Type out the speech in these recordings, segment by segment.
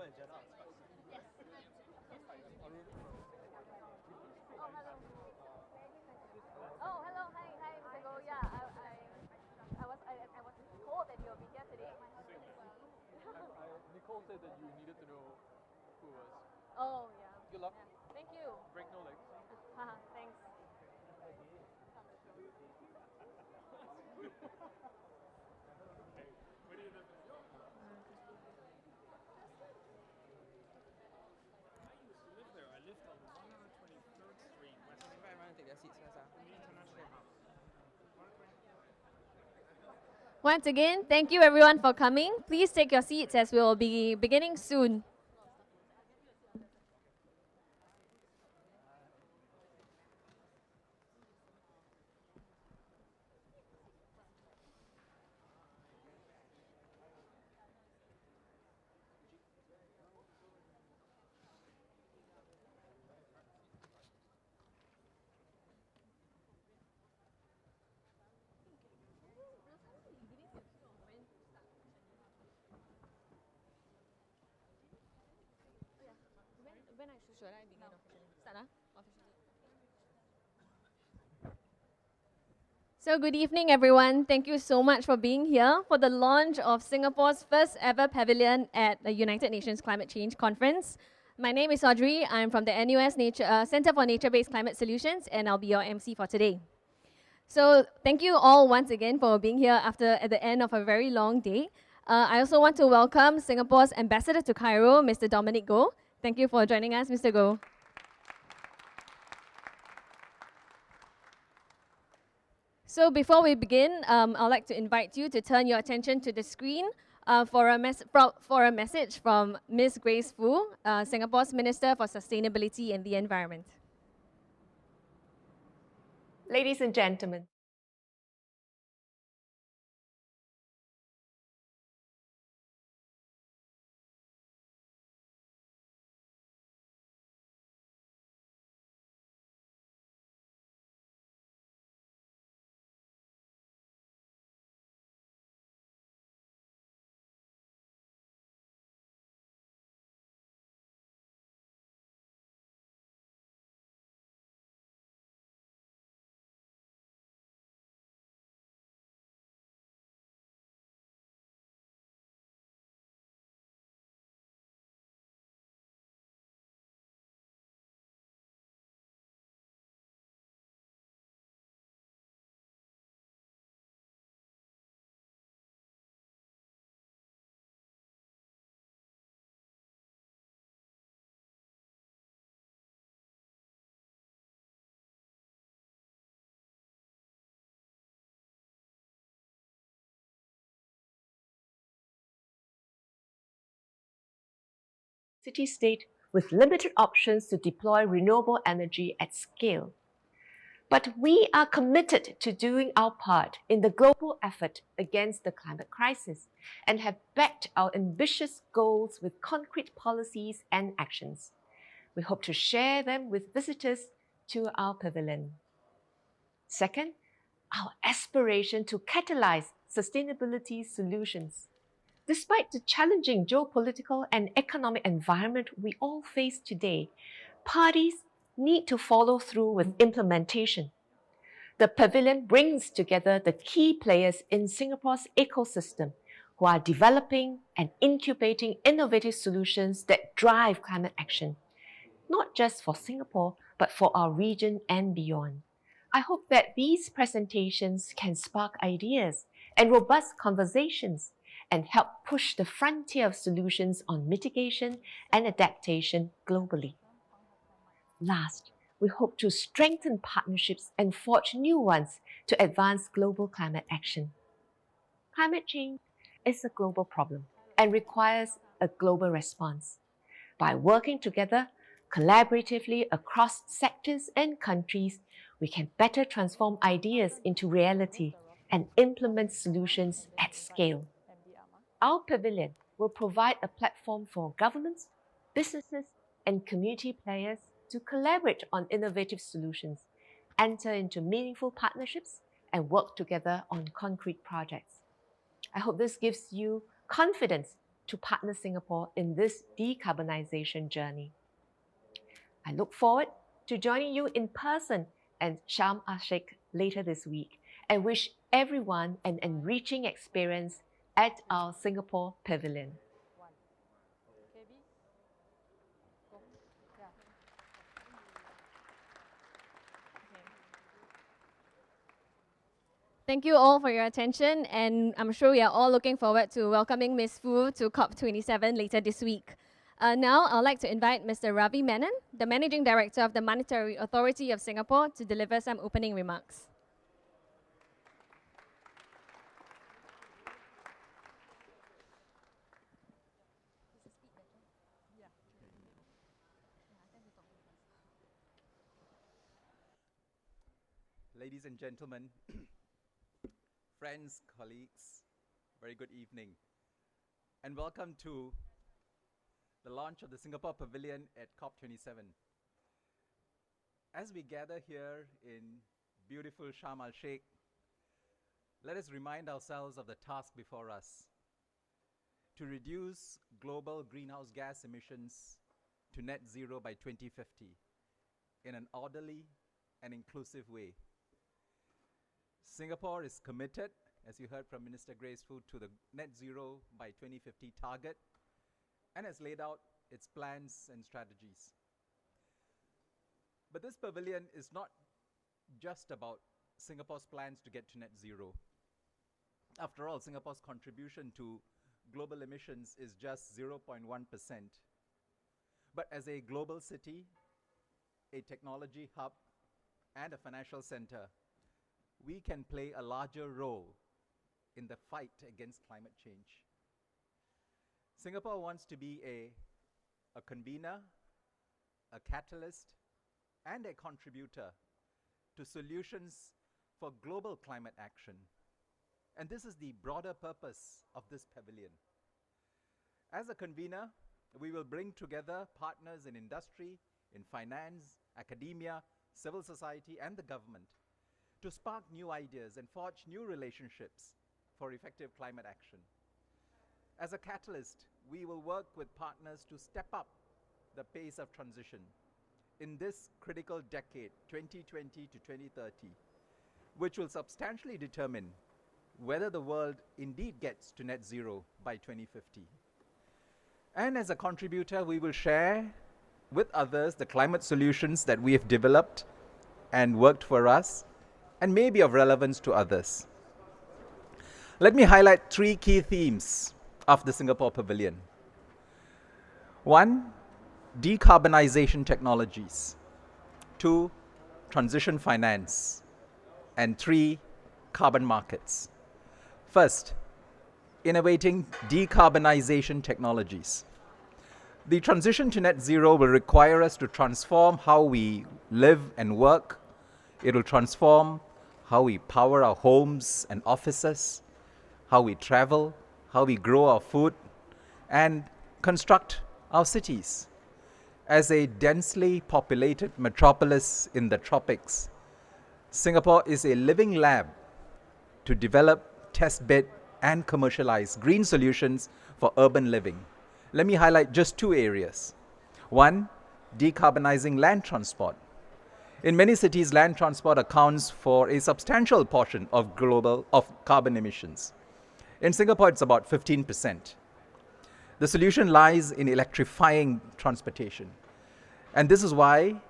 Oh, hello. Hi, Mr. Go. Yeah, I was told that you'll be here today. Nicole said that you needed to know who was. Oh, yeah. Good luck. Yeah. Thank you. Break no legs. Thanks. Once again, thank you everyone for coming. Please take your seats as we will be beginning soon. Should I begin officially? Start, officially. So good evening, everyone. Thank you so much for being here for the launch of Singapore's first ever pavilion at the United Nations Climate Change Conference. My name is Audrey. I'm from the NUS Center for Nature-Based Climate Solutions, and I'll be your MC for today. So thank you all once again for being here at the end of a very long day. I also want to welcome Singapore's Ambassador to Cairo, Mr. Dominic Goh. Thank you for joining us, Mr. Goh. So before we begin, I'd like to invite you to turn your attention to the screen for a message from Ms. Grace Fu, Singapore's Minister for Sustainability and the Environment. Ladies and gentlemen, city-state with limited options to deploy renewable energy at scale. But we are committed to doing our part in the global effort against the climate crisis and have backed our ambitious goals with concrete policies and actions. We hope to share them with visitors to our pavilion. Second, our aspiration to catalyze sustainability solutions. Despite the challenging geopolitical and economic environment we all face today, parties need to follow through with implementation. The pavilion brings together the key players in Singapore's ecosystem who are developing and incubating innovative solutions that drive climate action, not just for Singapore, but for our region and beyond. I hope that these presentations can spark ideas and robust conversations and help push the frontier of solutions on mitigation and adaptation globally. Last, we hope to strengthen partnerships and forge new ones to advance global climate action. Climate change is a global problem and requires a global response. By working together, collaboratively across sectors and countries, we can better transform ideas into reality and implement solutions at scale. Our pavilion will provide a platform for governments, businesses, and community players to collaborate on innovative solutions, enter into meaningful partnerships, and work together on concrete projects. I hope this gives you confidence to partner Singapore in this decarbonization journey. I look forward to joining you in person at Sharm el-Sheikh later this week and wish everyone an enriching experience at our Singapore Pavilion. Thank you all for your attention, and I'm sure we are all looking forward to welcoming Ms. Fu to COP27 later this week. Now, I'd like to invite Mr. Ravi Menon, the Managing Director of the Monetary Authority of Singapore, to deliver some opening remarks. Ladies and gentlemen, friends, colleagues, very good evening, and welcome to the launch of the Singapore Pavilion at COP27. As we gather here in beautiful Sharm el-Sheikh, let us remind ourselves of the task before us to reduce global greenhouse gas emissions to net zero by 2050 in an orderly and inclusive way. Singapore is committed, as you heard from Minister Grace Fu, to the net zero by 2050 target and has laid out its plans and strategies. But this pavilion is not just about Singapore's plans to get to net zero. After all, Singapore's contribution to global emissions is just 0.1%. But as a global city, a technology hub, and a financial center, we can play a larger role in the fight against climate change. Singapore wants to be a convener, a catalyst, and a contributor to solutions for global climate action. And this is the broader purpose of this pavilion. As a convener, we will bring together partners in industry, in finance, academia, civil society, and the government to spark new ideas and forge new relationships for effective climate action. As a catalyst, we will work with partners to step up the pace of transition in this critical decade, 2020 to 2030, which will substantially determine whether the world indeed gets to net zero by 2050. And as a contributor, we will share with others the climate solutions that we have developed and worked for us and may be of relevance to others. Let me highlight three key themes of the Singapore Pavilion. One, decarbonization technologies. Two, transition finance. And three, carbon markets. First, innovating decarbonization technologies. The transition to net zero will require us to transform how we live and work. It will transform how we power our homes and offices, how we travel, how we grow our food, and construct our cities. As a densely populated metropolis in the tropics, Singapore is a living lab to develop, test bed, and commercialize green solutions for urban living. Let me highlight just two areas. One, decarbonizing land transport. In many cities, land transport accounts for a substantial portion of carbon emissions. In Singapore, it's about 15%. The solution lies in electrifying transportation. And this is why,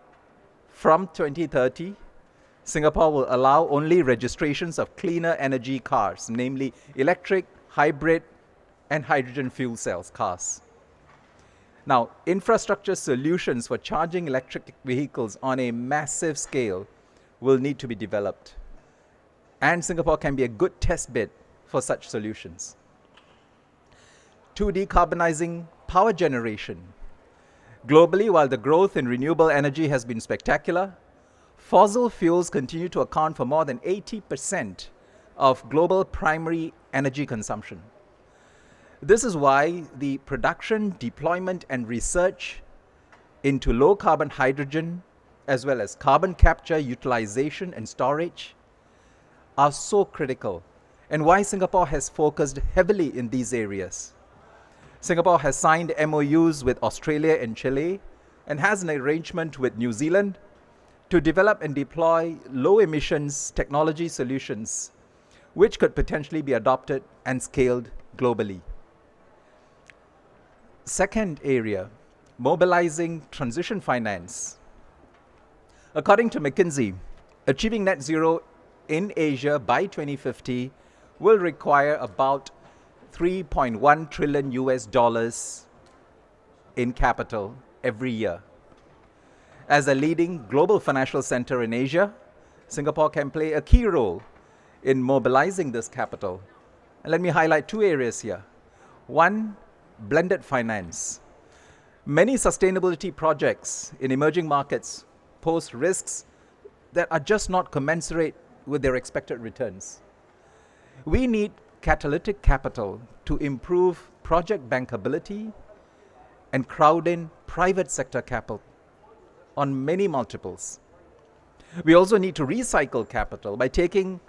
from 2030, Singapore will allow only registrations of cleaner energy cars, namely electric, hybrid, and hydrogen fuel cells cars. Now, infrastructure solutions for charging electric vehicles on a massive scale will need to be developed. And Singapore can be a good test bed for such solutions. Two, decarbonizing power generation. Globally, while the growth in renewable energy has been spectacular, fossil fuels continue to account for more than 80% of global primary energy consumption. This is why the production, deployment, and research into low-carbon hydrogen, as well as carbon capture, utilization, and storage, are so critical, and why Singapore has focused heavily in these areas. Singapore has signed MOUs with Australia and Chile and has an arrangement with New Zealand to develop and deploy low emissions technology solutions which could potentially be adopted and scaled globally. Second area, mobilizing transition finance. According to McKinsey, achieving net zero in Asia by 2050 will require about 3.1 trillion US dollars in capital every year. As a leading global financial center in Asia, Singapore can play a key role in mobilizing this capital. And let me highlight two areas here. One, blended finance. Many sustainability projects in emerging markets pose risks that are just not commensurate with their expected returns. We need catalytic capital to improve project bankability and crowd in private sector capital on many multiples. We also need to recycle capital by taking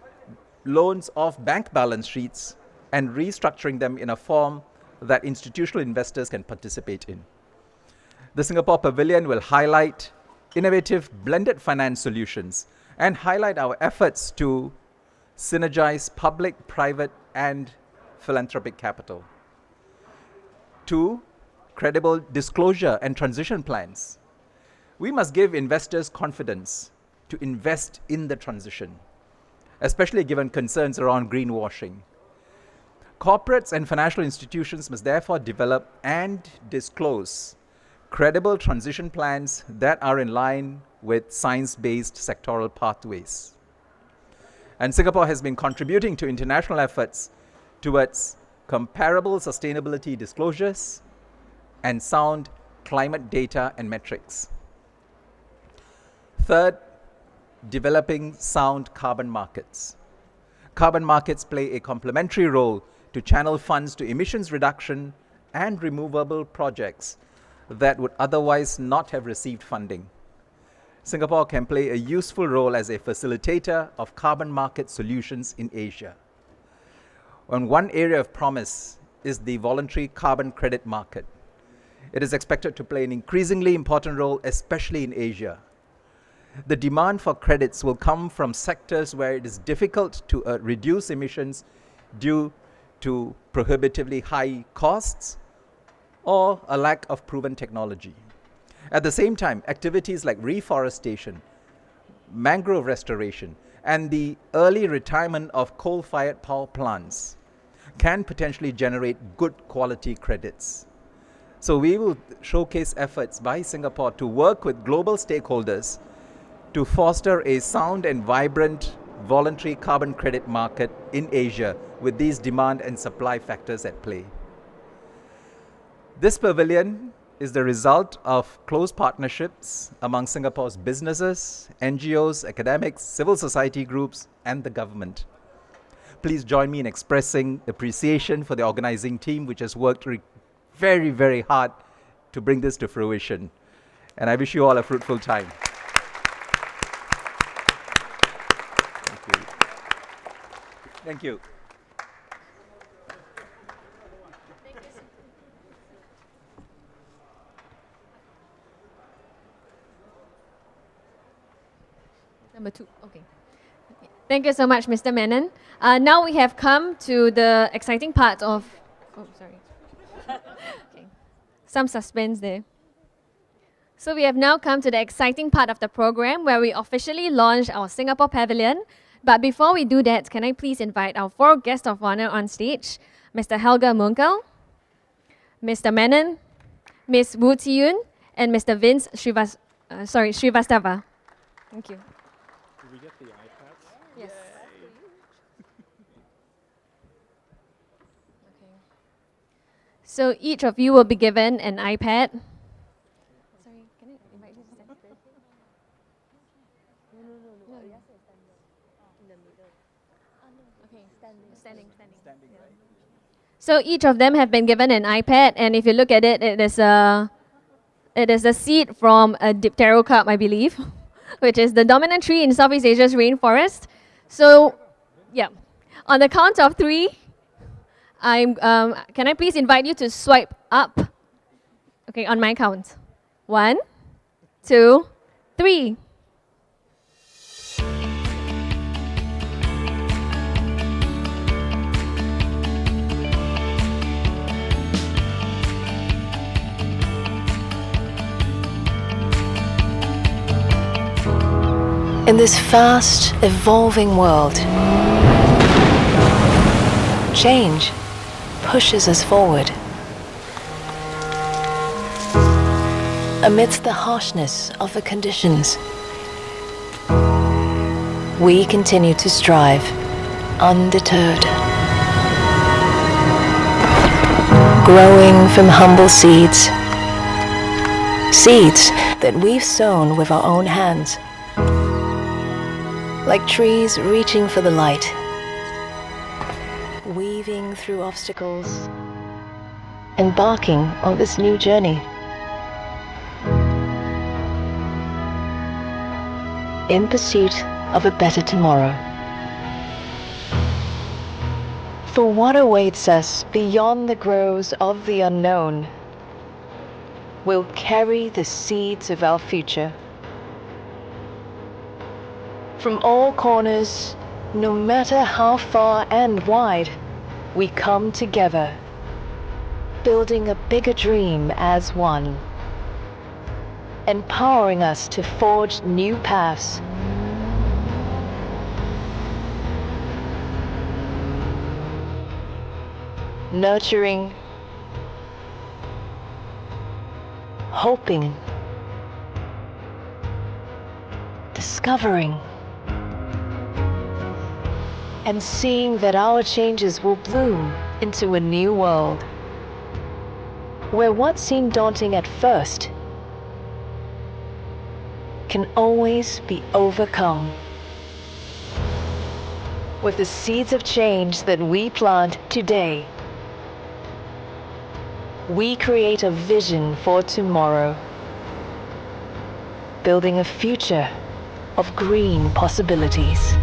loans off bank balance sheets and restructuring them in a form that institutional investors can participate in. The Singapore Pavilion will highlight innovative blended finance solutions and highlight our efforts to synergize public, private, and philanthropic capital. Two, credible disclosure and transition plans. We must give investors confidence to invest in the transition, especially given concerns around greenwashing. Corporates and financial institutions must therefore develop and disclose credible transition plans that are in line with science-based sectoral pathways. And Singapore has been contributing to international efforts towards comparable sustainability disclosures and sound climate data and metrics. Third, developing sound carbon markets. Carbon markets play a complementary role to channel funds to emissions reduction and removable projects that would otherwise not have received funding. Singapore can play a useful role as a facilitator of carbon market solutions in Asia. And one area of promise is the voluntary carbon credit market. It is expected to play an increasingly important role, especially in Asia. The demand for credits will come from sectors where it is difficult to reduce emissions due to prohibitively high costs or a lack of proven technology. At the same time, activities like reforestation, mangrove restoration, and the early retirement of coal-fired power plants can potentially generate good quality credits. So we will showcase efforts by Singapore to work with global stakeholders to foster a sound and vibrant voluntary carbon credit market in Asia with these demand and supply factors at play. This pavilion is the result of close partnerships among Singapore's businesses, NGOs, academics, civil society groups, and the government. Please join me in expressing appreciation for the organizing team, which has worked very, very hard to bring this to fruition. And I wish you all a fruitful time. Thank you. Number 2, okay. Thank you so much, Mr. Menon. Now we have come to the exciting part of, oh, sorry. Okay. Some suspense there. So we have now come to the exciting part of the program where we officially launch our Singapore Pavilion. But before we do that, can I please invite our 4 guests of honor on stage, Mr. Helga Munkel, Mr. Menon, Ms. Wu Tiyun, and Mr. Vince Srivastava. Thank you. Did we get the iPads? Yes. Okay. So each of you will be given an iPad. Sorry, can I invite you to stand? No. Okay, standing. Yeah. So each of them have been given an iPad, and if you look at it, it is a seed from a dipterocarp, I believe, which is the dominant tree in Southeast Asia's rainforest. So, yeah, on the count of 3, Can I please invite you to swipe up? Okay, on my count. 1, 2, 3. In this fast, evolving world, change pushes us forward. Amidst the harshness of the conditions, we continue to strive, undeterred. Growing from humble seeds, seeds that we've sown with our own hands. Like trees reaching for the light, weaving through obstacles, embarking on this new journey. In pursuit of a better tomorrow. For what awaits us beyond the groves of the unknown will carry the seeds of our future. From all corners, no matter how far and wide, we come together, building a bigger dream as one, empowering us to forge new paths. Nurturing, hoping, discovering, and seeing that our changes will bloom into a new world, where what seemed daunting at first can always be overcome. With the seeds of change that we plant today, we create a vision for tomorrow, building a future of green possibilities.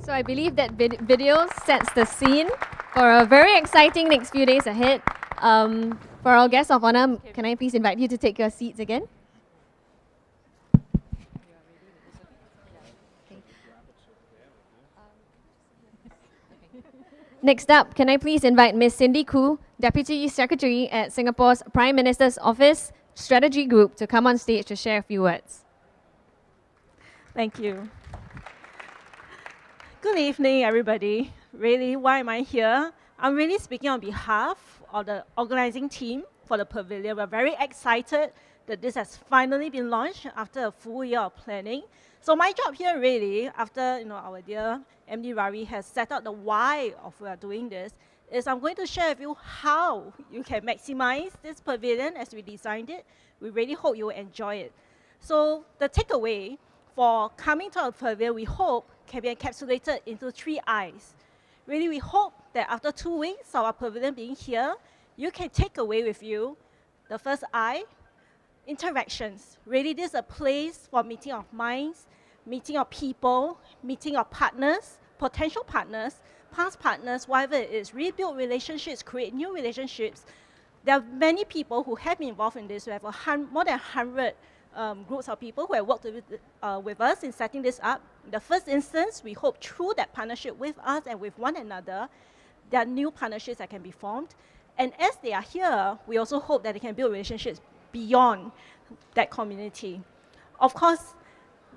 So I believe that video sets the scene for a very exciting next few days ahead. For our guests of honor, can I please invite you to take your seats again? Next up, can I please invite Ms. Cindy Khoo, Deputy Secretary at Singapore's Prime Minister's Office Strategy Group, to come on stage to share a few words. Thank you. Good evening, everybody. Really, why am I here? I'm really speaking on behalf of the organizing team for the Pavilion. We're very excited that this has finally been launched after a full year of planning. So my job here really, after our dear MD Ravi has set out the why of we are doing this, is I'm going to share with you how you can maximize this pavilion as we designed it. We really hope you will enjoy it. So the takeaway for coming to our pavilion, we hope, can be encapsulated into 3 I's. Really, we hope that after 2 weeks of our pavilion being here, you can take away with you the first I, interactions. Really, this is a place for meeting of minds, meeting of people, meeting of partners, potential partners, past partners, whatever it is. Rebuild relationships, create new relationships. There are many people who have been involved in this. We have more than 100 groups of people who have worked with us in setting this up. In the first instance, we hope through that partnership with us and with one another, there are new partnerships that can be formed. And as they are here, we also hope that they can build relationships beyond that community. Of course,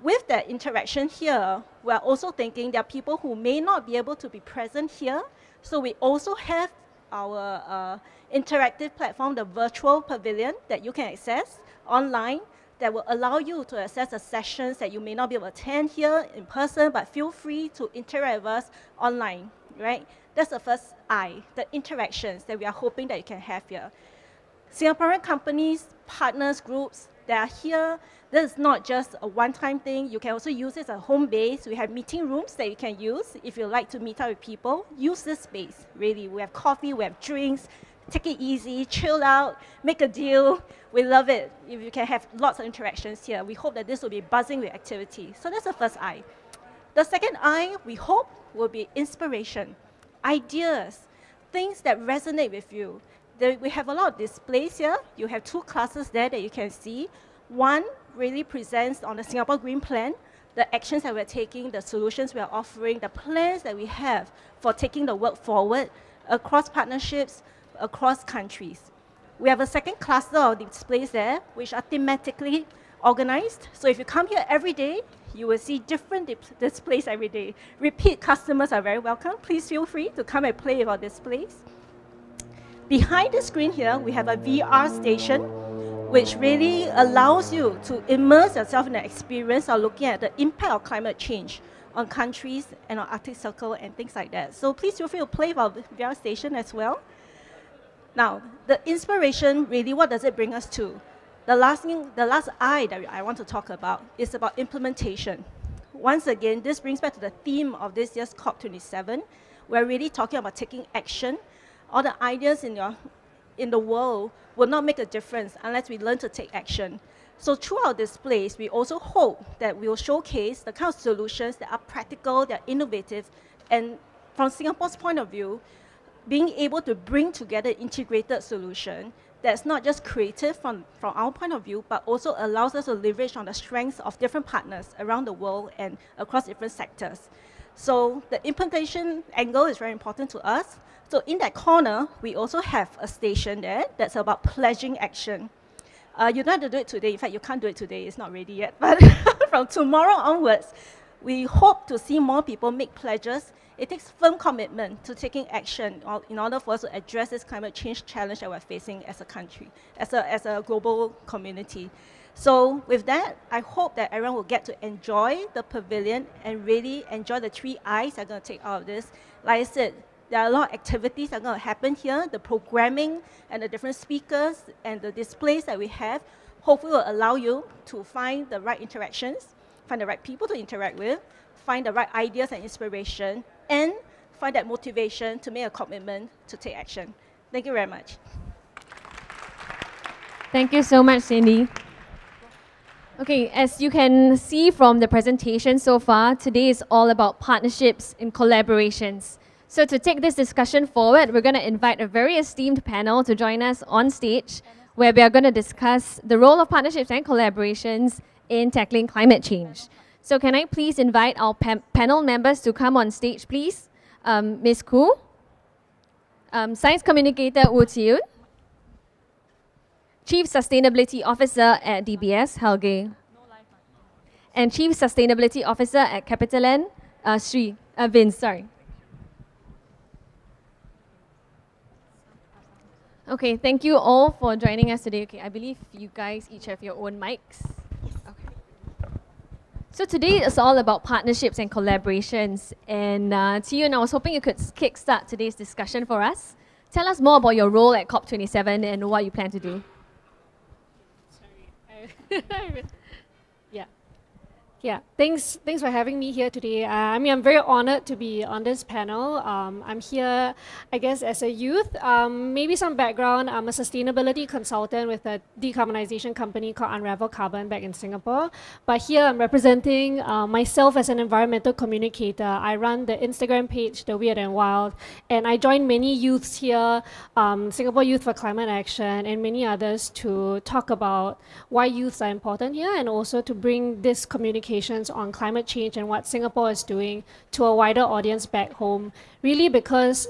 with that interaction here, we are also thinking there are people who may not be able to be present here. So we also have our interactive platform, the virtual pavilion, that you can access online, that will allow you to access the sessions that you may not be able to attend here in person, but feel free to interact with us online, right? That's the first I, the interactions that we are hoping that you can have here. Singaporean companies, partners, groups that are here, this is not just a one-time thing. You can also use it as a home base. We have meeting rooms that you can use if you like to meet up with people. Use this space, really. We have coffee, we have drinks. take it easy, chill out, make a deal. We love it. If you can have lots of interactions here, we hope that this will be buzzing with activity. So that's the first I. The second I, we hope, will be inspiration, ideas, things that resonate with you. We have a lot of displays here. You have 2 classes there that you can see. One really presents on the Singapore Green Plan, the actions that we're taking, the solutions we are offering, the plans that we have for taking the work forward across partnerships, across countries. We have a second cluster of displays there, which are thematically organized. So if you come here every day, you will see different displays every day. Repeat customers are very welcome. Please feel free to come and play with our displays. Behind the screen here, we have a VR station, which really allows you to immerse yourself in the experience of looking at the impact of climate change on countries and on Arctic Circle and things like that. So please feel free to play with our VR station as well. Now, the inspiration, really, what does it bring us to? The last I that I want to talk about is about implementation. Once again, this brings back to the theme of this year's COP27. We're really talking about taking action. All the ideas in the world will not make a difference unless we learn to take action. So through our displays, we also hope that we will showcase the kind of solutions that are practical, that are innovative, and from Singapore's point of view, being able to bring together integrated solution that's not just creative from our point of view, but also allows us to leverage on the strengths of different partners around the world and across different sectors. So the implementation angle is very important to us. So in that corner, we also have a station there that's about pledging action. You don't have to do it today. In fact, you can't do it today. It's not ready yet. But from tomorrow onwards, we hope to see more people make pledges. It takes firm commitment to taking action in order for us to address this climate change challenge that we're facing as a country, as a global community. So with that, I hope that everyone will get to enjoy the pavilion and really enjoy the 3 I's I'm going to take out of this. Like I said, there are a lot of activities that are going to happen here. The programming and the different speakers and the displays that we have hopefully will allow you to find the right interactions, find the right people to interact with, find the right ideas and inspiration, and find that motivation to make a commitment to take action. Thank you very much. Thank you so much, Cindy. Okay, as you can see from the presentation so far, today is all about partnerships and collaborations. So to take this discussion forward, we're going to invite a very esteemed panel to join us on stage, where we are going to discuss the role of partnerships and collaborations in tackling climate change. So can I please invite our panel members to come on stage, please? Ms. Koo, Science Communicator Wu Chiun, Chief Sustainability Officer at DBS, Helge, and Chief Sustainability Officer at CapitaLand, Vince, sorry. Okay, thank you all for joining us today. Okay, I believe you guys each have your own mics. So today is all about partnerships and collaborations. And Chiun, I was hoping you could kickstart today's discussion for us. Tell us more about your role at COP27 and what you plan to do. Yeah, thanks for having me here today. I'm very honored to be on this panel. I'm here, I guess, as a youth. Maybe some background, I'm a sustainability consultant with a decarbonization company called Unravel Carbon back in Singapore. But here I'm representing myself as an environmental communicator. I run the Instagram page, The Weird and Wild, and I join many youths here, Singapore Youth for Climate Action and many others, to talk about why youths are important here and also to bring this communication on climate change and what Singapore is doing to a wider audience back home. Really because,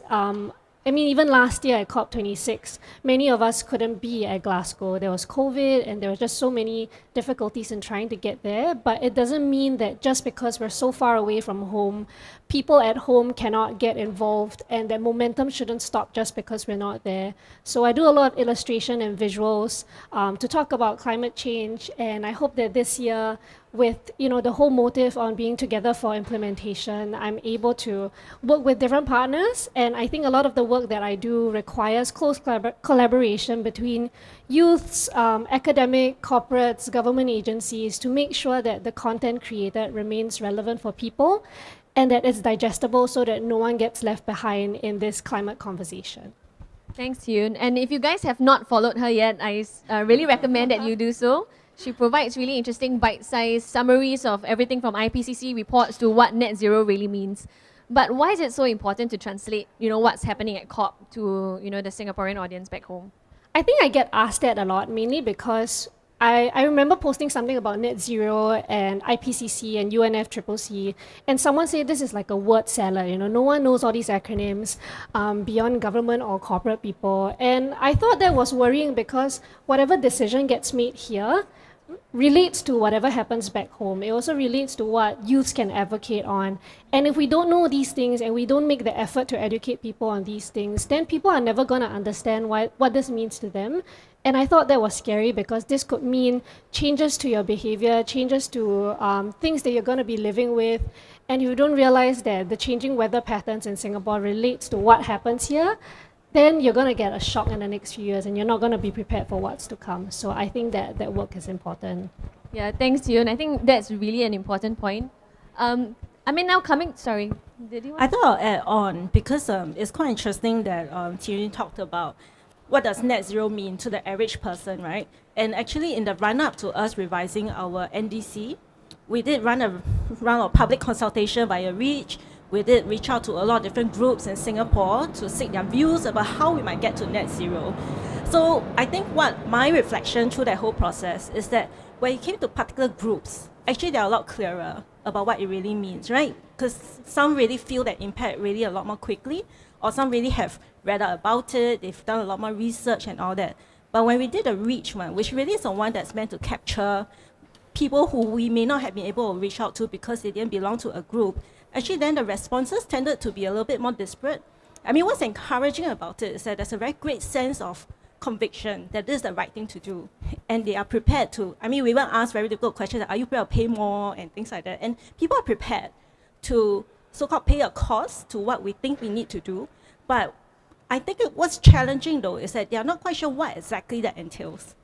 even last year at COP26, many of us couldn't be at Glasgow. There was COVID and there were just so many difficulties in trying to get there, but it doesn't mean that just because we're so far away from home, people at home cannot get involved and that momentum shouldn't stop just because we're not there. So I do a lot of illustration and visuals to talk about climate change, and I hope that this year, with the whole motive on being together for implementation, I'm able to work with different partners, and I think a lot of the work that I do requires close collaboration between youths, academic, corporates, government agencies to make sure that the content created remains relevant for people and that it's digestible so that no one gets left behind in this climate conversation. Thanks, Yoon. And if you guys have not followed her yet, I really recommend that you do so. She provides really interesting bite-sized summaries of everything from IPCC reports to what net zero really means. But why is it so important to translate, what's happening at COP to, the Singaporean audience back home? I think I get asked that a lot, mainly because I remember posting something about net zero and IPCC and UNFCCC, and someone said this is like a word salad. No one knows all these acronyms beyond government or corporate people. And I thought that was worrying because whatever decision gets made here relates to whatever happens back home. It also relates to what youths can advocate on. And if we don't know these things and we don't make the effort to educate people on these things, then people are never going to understand what this means to them. And I thought that was scary because this could mean changes to your behavior, changes to things that you're going to be living with. And if you don't realize that the changing weather patterns in Singapore relates to what happens here, then you're going to get a shock in the next few years and you're not going to be prepared for what's to come. So I think that work is important. Yeah, thanks, Yoon. I think that's really an important point. Sorry, did you? I thought I'll add on because it's quite interesting that Thierry talked about what does net zero mean to the average person, right? And actually in the run-up to us revising our NDC, we did run a round of public consultation via REACH. We did reach out to a lot of different groups in Singapore to seek their views about how we might get to net zero. So I think what my reflection through that whole process is that when it came to particular groups, actually they're a lot clearer about what it really means, right? Because some really feel that impact really a lot more quickly, or some really have read out about it, they've done a lot more research and all that. But when we did a REACH one, which really is the one that's meant to capture people who we may not have been able to reach out to because they didn't belong to a group, actually then the responses tended to be a little bit more disparate. I mean, what's encouraging about it is that there's a very great sense of conviction that this is the right thing to do. And they are prepared to, we even ask very difficult questions like, are you prepared to pay more and things like that. And people are prepared to so-called pay a cost to what we think we need to do. But I think what's challenging though is that they are not quite sure what exactly that entails.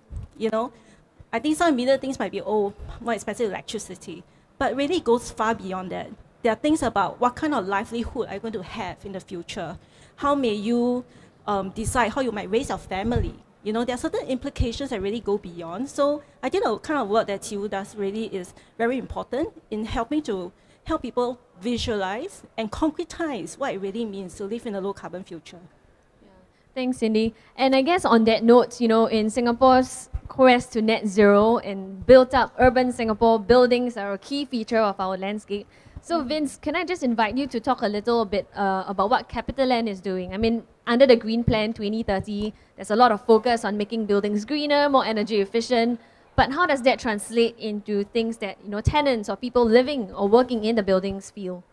I think some immediate things might be, more expensive electricity, but really it goes far beyond that. There are things about what kind of livelihood are you going to have in the future? How may you decide how you might raise your family? There are certain implications that really go beyond. So I think the kind of work that TU does really is very important in helping to help people visualize and concretize what it really means to live in a low carbon future. Thanks, Cindy. And I guess on that note, in Singapore's quest to net zero and built up urban Singapore, buildings are a key feature of our landscape. So Vince, can I just invite you to talk a little bit about what CapitaLand is doing? Under the Green Plan 2030, there's a lot of focus on making buildings greener, more energy efficient. But how does that translate into things that tenants or people living or working in the buildings feel?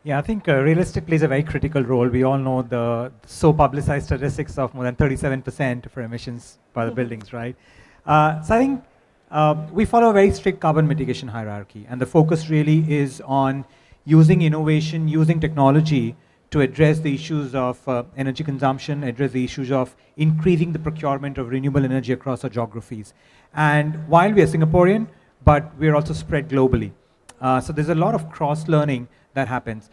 Yeah, I think realistically is a very critical role. We all know the so publicized statistics of more than 37% for emissions by the buildings, right? So I think we follow a very strict carbon mitigation hierarchy, and the focus really is on using innovation, using technology to address the issues of energy consumption, address the issues of increasing the procurement of renewable energy across our geographies. And while we are Singaporean, but we're also spread globally. So there's a lot of cross-learning that happens.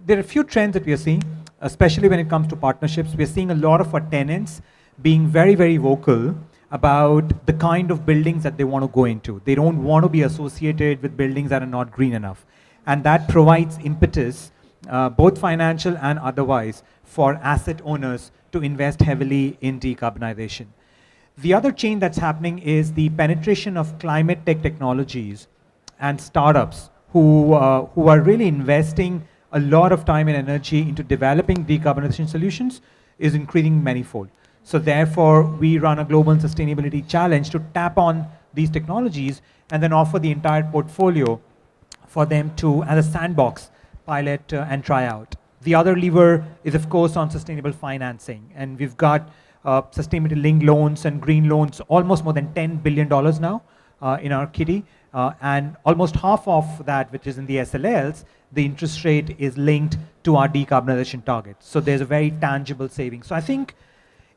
There are a few trends that we are seeing, especially when it comes to partnerships. We're seeing a lot of our tenants being very, very vocal about the kind of buildings that they want to go into. They don't want to be associated with buildings that are not green enough. And that provides impetus, both financial and otherwise, for asset owners to invest heavily in decarbonization. The other change that's happening is the penetration of climate tech technologies and startups who are really investing a lot of time and energy into developing decarbonization solutions is increasing manifold. So therefore, we run a global sustainability challenge to tap on these technologies and then offer the entire portfolio for them to, as a sandbox, pilot and try out. The other lever is, of course, on sustainable financing. And we've got sustainability-linked loans and green loans, almost more than $10 billion now in our kitty. And almost half of that, which is in the SLLs, the interest rate is linked to our decarbonization targets. So there's a very tangible saving. So I think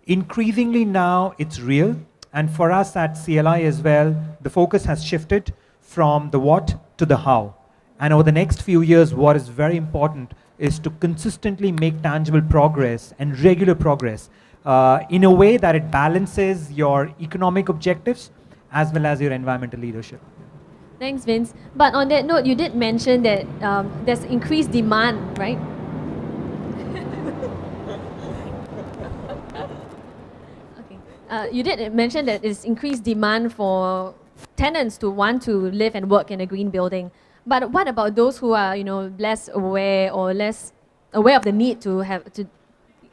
increasingly now it's real. And for us at CLI as well, the focus has shifted from the what to the how. And over the next few years, what is very important is to consistently make tangible progress and regular progress in a way that it balances your economic objectives as well as your environmental leadership. Thanks, Vince. But on that note, you did mention that there's increased demand, right? Okay. You did mention that there's increased demand for tenants to want to live and work in a green building. But what about those who are, less aware or less aware of the need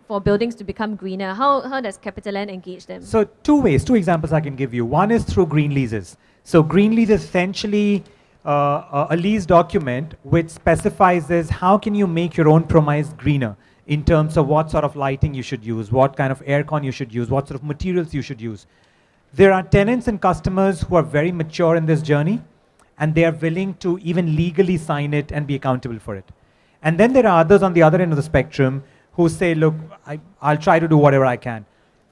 for buildings to become greener? How does CapitaLand engage them? So two examples I can give you. One is through green leases. So green lease is essentially a lease document which specifies is how can you make your own premise greener in terms of what sort of lighting you should use, what kind of aircon you should use, what sort of materials you should use. There are tenants and customers who are very mature in this journey, and they are willing to even legally sign it and be accountable for it. And then there are others on the other end of the spectrum who say, look, I'll try to do whatever I can.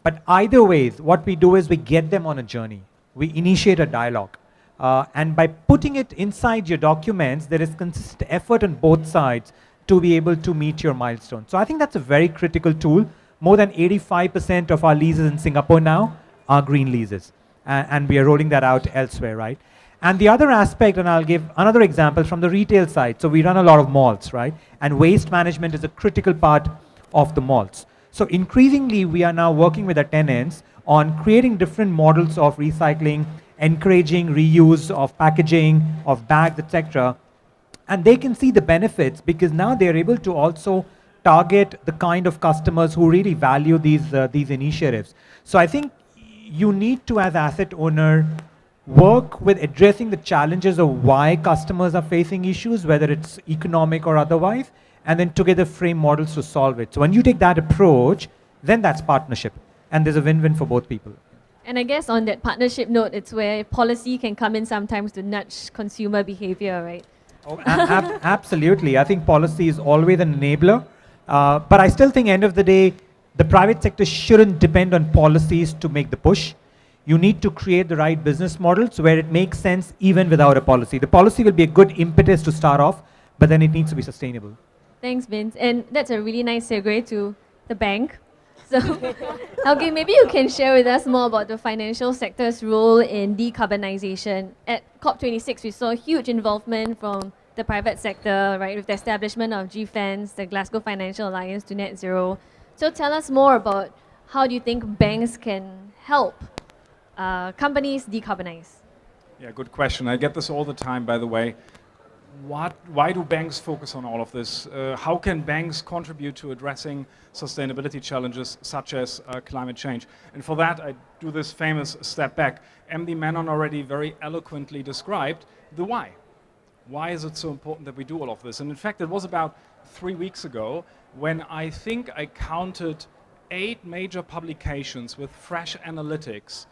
But either way, what we do is we get them on a journey. We initiate a dialogue. And by putting it inside your documents, there is consistent effort on both sides to be able to meet your milestone. So I think that's a very critical tool. More than 85% of our leases in Singapore now are green leases. And we are rolling that out elsewhere, right? And the other aspect, and I'll give another example from the retail side. So we run a lot of malls, right? And waste management is a critical part of the malls. So increasingly, we are now working with the tenants on creating different models of recycling, encouraging reuse of packaging, of bags, etc. And they can see the benefits because now they're able to also target the kind of customers who really value these initiatives. So I think you need to, as asset owner, work with addressing the challenges of why customers are facing issues, whether it's economic or otherwise, and then together frame models to solve it. So when you take that approach, then that's partnership. And there's a win-win for both people. And I guess on that partnership note, it's where policy can come in sometimes to nudge consumer behavior, right? Oh, absolutely. I think policy is always an enabler. But I still think, end of the day, the private sector shouldn't depend on policies to make the push. You need to create the right business models where it makes sense even without a policy. The policy will be a good impetus to start off, but then it needs to be sustainable. Thanks, Vince. And that's a really nice segue to the bank. So, okay, maybe you can share with us more about the financial sector's role in decarbonization. At COP26, we saw huge involvement from the private sector, right, with the establishment of GFANZ, the Glasgow Financial Alliance to Net Zero. So tell us more about how do you think banks can help companies decarbonize? Yeah, good question. I get this all the time, by the way. Why do banks focus on all of this? How can banks contribute to addressing sustainability challenges such as climate change? And for that, I do this famous step back. MD Menon already very eloquently described the why. Why is it so important that we do all of this? And in fact, it was about 3 weeks ago when I think I counted 8 major publications with fresh analytics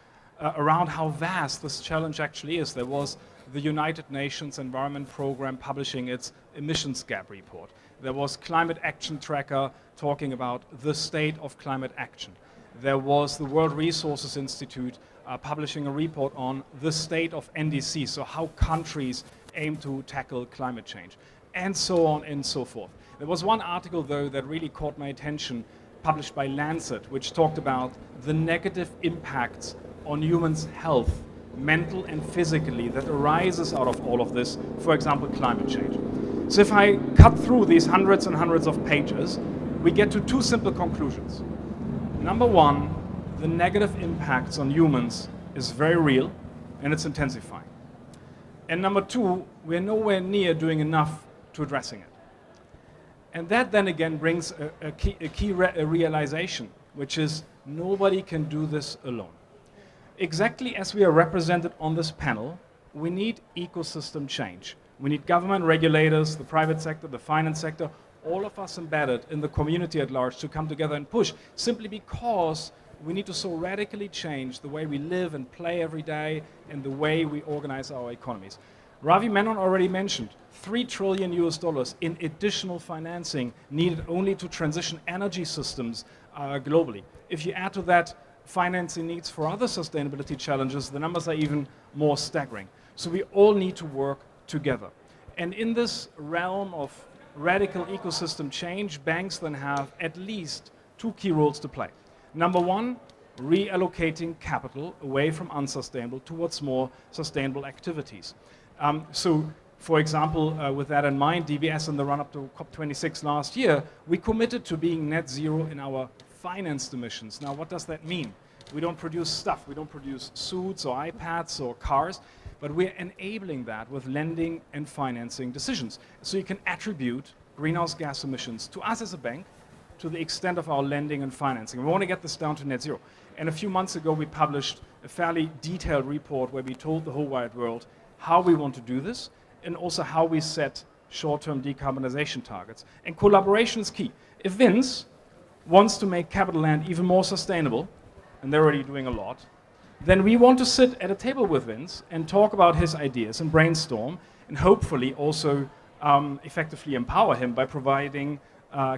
around how vast this challenge actually is. There was the United Nations Environment Programme publishing its emissions gap report. There was Climate Action Tracker talking about the state of climate action. There was the World Resources Institute publishing a report on the state of NDC, so how countries aim to tackle climate change, and so on and so forth. There was one article, though, that really caught my attention, published by Lancet, which talked about the negative impacts on humans' health, mental and physically, that arises out of all of this, for example, climate change. So if I cut through these hundreds and hundreds of pages, we get to 2 simple conclusions. Number 1, the negative impacts on humans is very real and it's intensifying. And number 2, we're nowhere near doing enough to addressing it. And that then again brings a key realization, which is nobody can do this alone. Exactly as we are represented on this panel, we need ecosystem change. We need government regulators, the private sector, the finance sector, all of us embedded in the community at large to come together and push, simply because we need to so radically change the way we live and play every day and the way we organize our economies. Ravi Menon already mentioned $3 trillion in additional financing needed only to transition energy systems globally. If you add to that financing needs for other sustainability challenges, the numbers are even more staggering. So we all need to work together. And in this realm of radical ecosystem change, banks then have at least 2 key roles to play. Number one, reallocating capital away from unsustainable towards more sustainable activities. So, for example, with that in mind, DBS in the run-up to COP26 last year, we committed to being net zero in our financed emissions. Now, what does that mean? We don't produce stuff. We don't produce suits or iPads or cars, but we're enabling that with lending and financing decisions. So you can attribute greenhouse gas emissions to us as a bank to the extent of our lending and financing. We want to get this down to net zero. And a few months ago, we published a fairly detailed report where we told the whole wide world how we want to do this and also how we set short-term decarbonization targets. And collaboration is key. If Vince wants to make Capital Land even more sustainable, and they're already doing a lot, then we want to sit at a table with Vince and talk about his ideas and brainstorm and hopefully also effectively empower him by providing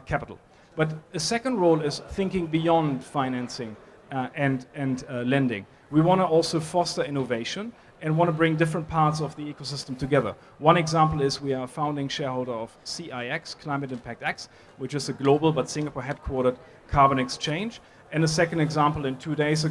capital. But a second role is thinking beyond financing and lending. We want to also foster innovation and want to bring different parts of the ecosystem together. One example is we are a founding shareholder of CIX, Climate Impact X, which is a global but Singapore headquartered carbon exchange. And a second example, in 2 days,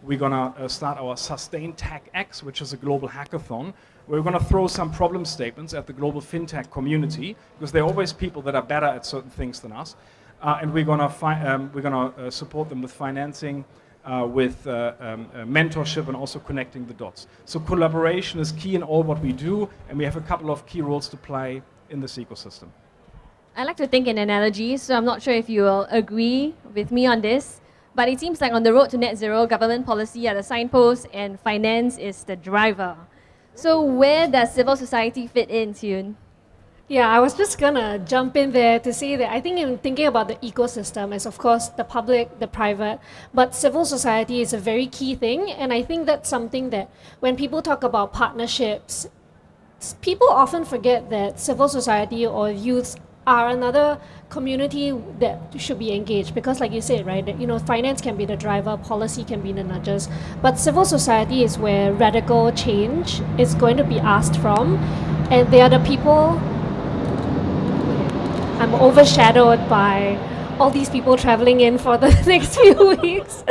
we're going to start our Sustain Tech X, which is a global hackathon. We're going to throw some problem statements at the global fintech community, because there are always people that are better at certain things than us. And we're going to support them with financing, with mentorship, and also connecting the dots. So collaboration is key in all what we do, and we have a couple of key roles to play in this ecosystem. I like to think in analogies, so I'm not sure if you will agree with me on this, but it seems like on the road to net zero, government policy are the signpost and finance is the driver. So where does civil society fit in, Tune? Yeah, I was just gonna jump in there to say that I think in thinking about the ecosystem as of course the public, the private, but civil society is a very key thing, and I think that's something that when people talk about partnerships, people often forget that civil society or youths are another community that should be engaged, because like you said, right, that, finance can be the driver, policy can be the nudges, but civil society is where radical change is going to be asked from, and they are the people. I'm overshadowed by all these people traveling in for the next few weeks.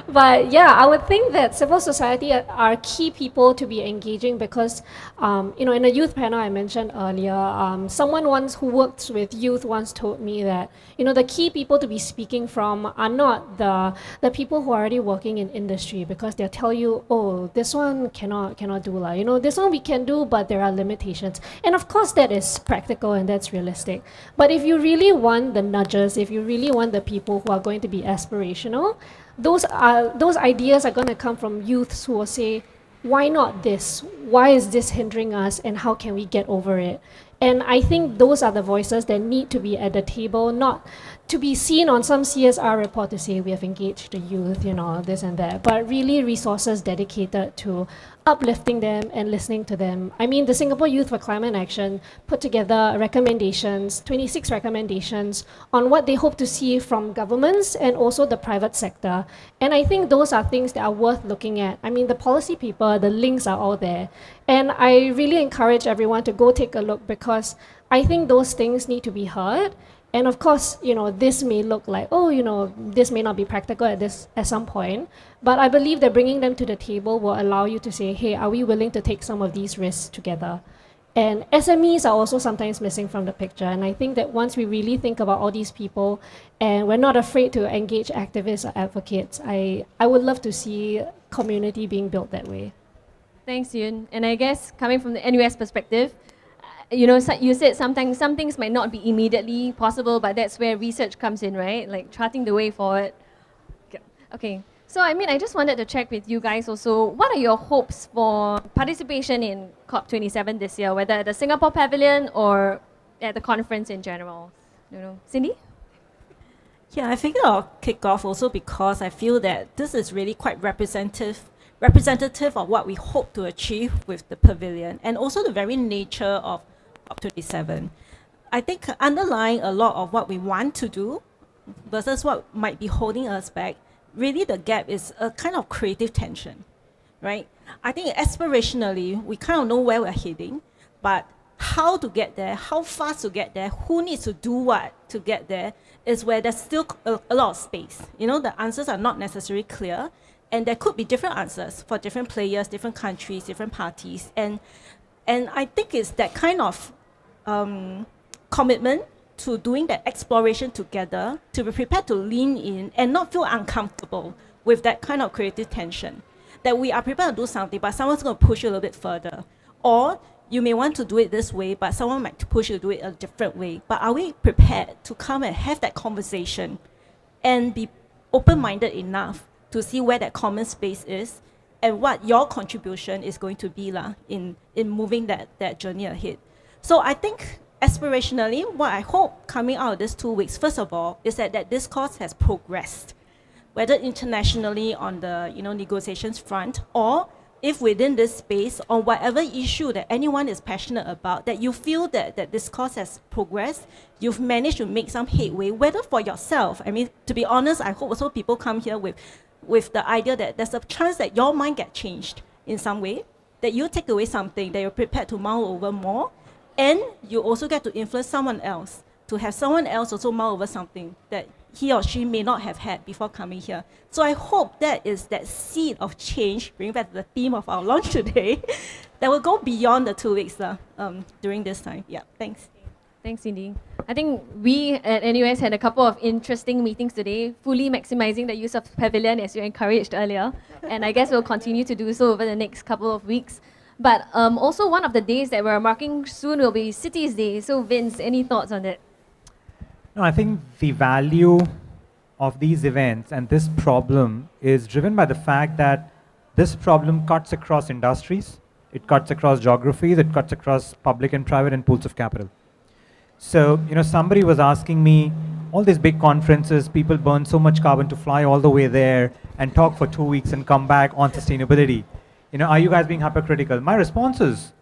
But yeah, I would think that civil society are key people to be engaging because, in a youth panel I mentioned earlier, someone once who works with youth once told me that, the key people to be speaking from are not the people who are already working in industry, because they'll tell you, oh, this one cannot do, this one we can do, but there are limitations. And of course that is practical and that's realistic. But if you really want the nudges, if you really want the people who are going to be aspirational, those ideas are going to come from youths who will say, why not this? Why is this hindering us? And how can we get over it? And I think those are the voices that need to be at the table, not to be seen on some CSR report to say we have engaged the youth, this and that, but really resources dedicated to uplifting them and listening to them. I mean, the Singapore Youth for Climate Action put together recommendations, 26 recommendations on what they hope to see from governments and also the private sector. And I think those are things that are worth looking at. I mean, the policy paper, the links are all there. And I really encourage everyone to go take a look, because I think those things need to be heard. And of course, this may look like, this may not be practical at some point, but I believe that bringing them to the table will allow you to say, hey, are we willing to take some of these risks together? And SMEs are also sometimes missing from the picture. And I think that once we really think about all these people and we're not afraid to engage activists or advocates, I would love to see community being built that way. Thanks, Yun. And I guess coming from the NUS perspective, you said sometimes some things might not be immediately possible, but that's where research comes in, right? Like charting the way forward. Okay, so I just wanted to check with you guys also, what are your hopes for participation in COP27 this year, whether at the Singapore Pavilion or at the conference in general? Cindy? Yeah, I think I'll kick off also because I feel that this is really quite representative of what we hope to achieve with the pavilion, and also the very nature of COP27. I think underlying a lot of what we want to do versus what might be holding us back, really the gap is a kind of creative tension, right? I think aspirationally, we kind of know where we're heading, but how to get there, how fast to get there, who needs to do what to get there, is where there's still a lot of space. You know, the answers are not necessarily clear, and there could be different answers for different players, different countries, different parties, and I think it's that kind of commitment to doing that exploration together, to be prepared to lean in and not feel uncomfortable with that kind of creative tension. That we are prepared to do something, but someone's going to push you a little bit further. Or you may want to do it this way, but someone might push you to do it a different way. But are we prepared to come and have that conversation and be open-minded enough to see where that common space is and what your contribution is going to be in moving that journey ahead? So I think aspirationally, what I hope coming out of these 2 weeks, first of all, is that discourse has progressed, whether internationally on the negotiations front, or if within this space, on whatever issue that anyone is passionate about, that you feel that discourse has progressed, you've managed to make some headway, whether for yourself. I mean, to be honest, I hope also people come here with the idea that there's a chance that your mind get changed in some way, that you take away something, that you're prepared to mull over more, and you also get to influence someone else, to have someone else also mull over something that he or she may not have had before coming here. So I hope that is that seed of change, bringing back to the theme of our launch today, that will go beyond the 2 weeks during this time. Yeah, thanks. Thanks, Cindy. I think we at NUS had a couple of interesting meetings today, fully maximizing the use of Pavilion as you encouraged earlier. And I guess we'll continue to do so over the next couple of weeks. But also one of the days that we're marking soon will be Cities Day. So Vince, any thoughts on that? No, I think the value of these events and this problem is driven by the fact that this problem cuts across industries, it cuts across geographies, it cuts across public and private and pools of capital. So, somebody was asking me, all these big conferences, people burn so much carbon to fly all the way there and talk for 2 weeks and come back on sustainability. Are you guys being hypercritical? My response is,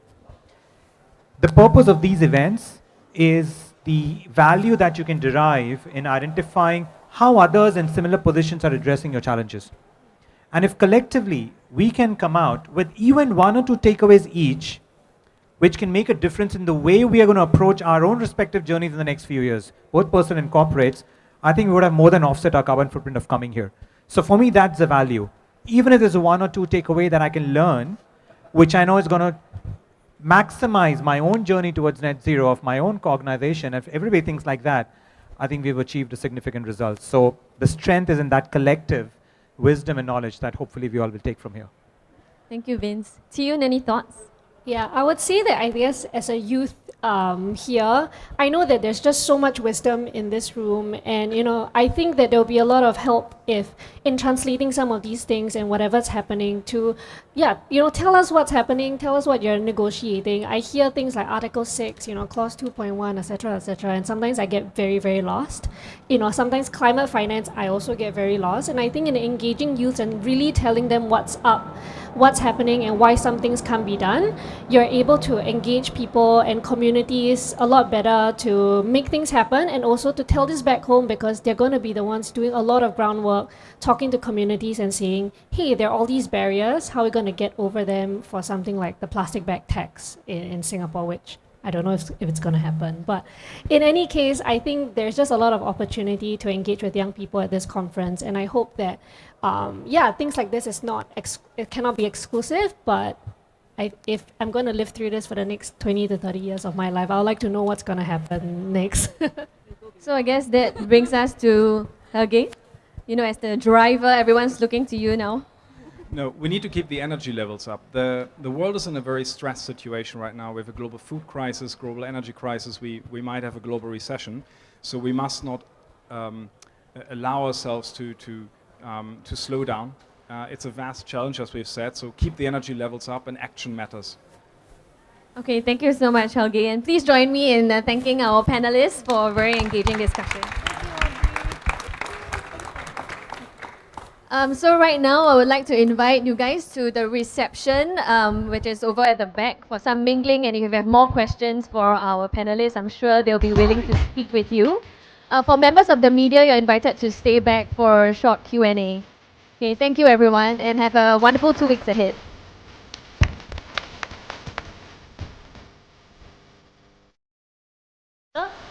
the purpose of these events is the value that you can derive in identifying how others in similar positions are addressing your challenges. And if collectively we can come out with even 1 or 2 takeaways each, which can make a difference in the way we are going to approach our own respective journeys in the next few years, both personal and corporates, I think we would have more than offset our carbon footprint of coming here. So for me, that's the value. Even if there's a 1 or 2 takeaway that I can learn, which I know is going to maximize my own journey towards net zero of my own organization, if everybody thinks like that, I think we've achieved a significant result. So the strength is in that collective wisdom and knowledge that hopefully we all will take from here. Thank you, Vince. Tiyun, any thoughts? Yeah, I would say that I guess as a youth here, I know that there's just so much wisdom in this room, and I think that there'll be a lot of help if in translating some of these things and whatever's happening to, tell us what's happening, tell us what you're negotiating. I hear things like Article 6, Clause 2.1, etc., and sometimes I get very, very lost. Sometimes climate finance, I also get very lost, and I think in engaging youth and really telling them what's up, what's happening and why some things can be done, you're able to engage people and communities a lot better to make things happen, and also to tell this back home, because they're going to be the ones doing a lot of groundwork, talking to communities and saying, hey, there are all these barriers, how are we going to get over them for something like the plastic bag tax in Singapore, which I don't know if it's going to happen. But in any case, I think there's just a lot of opportunity to engage with young people at this conference. And I hope that, things like this it cannot be exclusive, but if I'm going to live through this for the next 20 to 30 years of my life, I would like to know what's going to happen next. So I guess that brings us to Helge. As the driver, everyone's looking to you now. No, we need to keep the energy levels up. The world is in a very stressed situation right now. We have a global food crisis, global energy crisis. We might have a global recession. So we must not allow ourselves to slow down. It's a vast challenge, as we've said. So keep the energy levels up, and action matters. Okay, thank you so much, Helge. And please join me in thanking our panelists for a very engaging discussion. So right now, I would like to invite you guys to the reception, which is over at the back, for some mingling. And if you have more questions for our panelists, I'm sure they'll be willing to speak with you. For members of the media, you're invited to stay back for a short Q&A. Okay, thank you everyone, and have a wonderful 2 weeks ahead. sector.